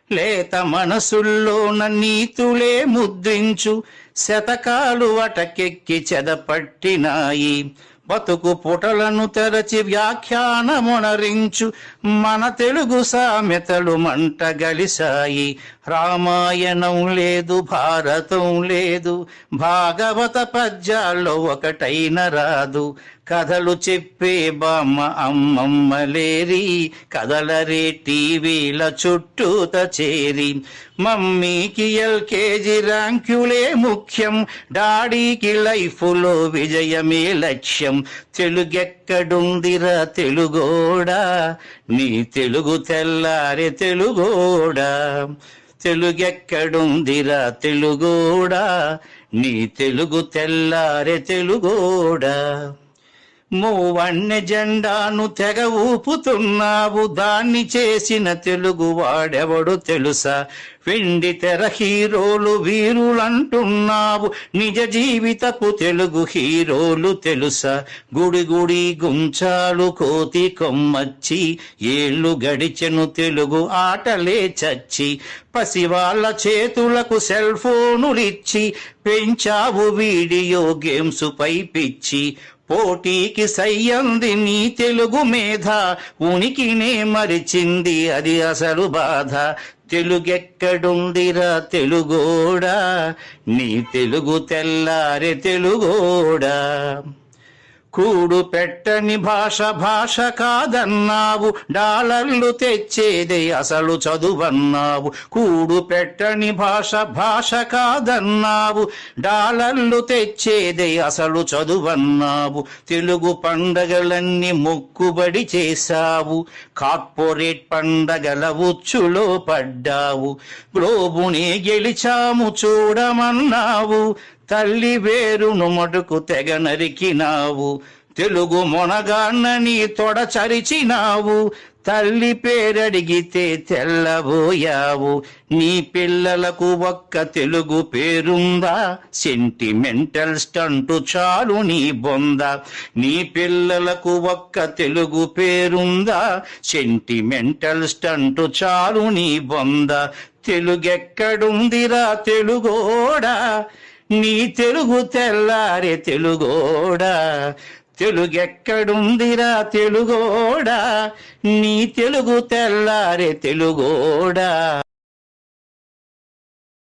లేత మనసుల్లోన నీతులే ముద్రించు శతకాలు అటకెక్కి చెదపట్టినాయి. బతుకు పుటలను తెరచి వ్యాఖ్యానమునరించు మన తెలుగు సామెతలు మంట గలిసాయి. రామాయణం లేదు, భారతం లేదు, భాగవత పద్యాల్లో ఒకటైన రాదు. కథలు చెప్పే బామ్మ అమ్మమ్మ లేరి, కథలరే టీవీల చుట్టూత చేరి. మమ్మీకి ఎల్కేజీ ర్యాంకులే ముఖ్యం, డాడీకి లైఫ్లో విజయమే లక్ష్యం. తెలుగెక్కడుందిరా తెలుగోడా, నీ తెలుగు తెల్లారే తెలుగోడా. తెలుగెక్కడుందిరా తెలుగోడా, నీ తెలుగు తెల్లారే తెలుగోడా. మూవన్నె జెండాను తెగ ఊపుతున్నావు, దాన్ని చేసిన తెలుగు వాడెవడు తెలుసా? వెండి తెర హీరోలు వీరులంటున్నావు, నిజ జీవితపు తెలుగు హీరోలు తెలుసా? గుడి గుడి గుంచాలు కోతి కొమ్మచ్చి, ఏళ్ళు గడిచెను తెలుగు ఆటలే చచ్చి. పసివాళ్ళ చేతులకు సెల్ ఫోనులిచ్చి పెంచావు వీడియో గేమ్స్ పై పిచ్చి. పోటీకి సయ్యంది నీ తెలుగు మేధ, ఉనికినే మరిచింది అది అసలు బాధ. తెలుగెక్కడుందిరా తెలుగోడా, నీ తెలుగు తెల్లారే తెలుగోడా. కూడు పెట్టని భాష భాష కాదన్నావు, డాలర్లు తెచ్చేదే అసలు చదువన్నావు. కూడు పెట్టని భాష భాష కాదన్నావు, డాలర్లు తెచ్చేదే అసలు చదువన్నావు. తెలుగు పండగలన్నీ మొక్కుబడి చేశావు, కార్పొరేట్ పండగల ఉచ్చులో పడ్డావు. గ్లోబుని గెలిచాము చూడమన్నావు, తల్లి వేరును మటుకు తెగ నరికినావు. తెలుగు మొనగాన్నని తొడచరిచినావు, తల్లి పేరడిగితే తెల్లబోయావు. నీ పిల్లలకు ఒక్క తెలుగు పేరుందా, సెంటిమెంటల్ స్టంటు చాలు నీ బొంద. నీ పిల్లలకు ఒక్క తెలుగు పేరుందా, సెంటిమెంటల్ స్టంటు చాలు నీ బొంద. తెలుగెక్కడుందిరా తెలుగోడా, నీ తెలుగు తెల్లారే తెలుగోడా. తెలుగెక్కడుందిరా తెలుగోడా, నీ తెలుగు తెల్లారే తెలుగోడా.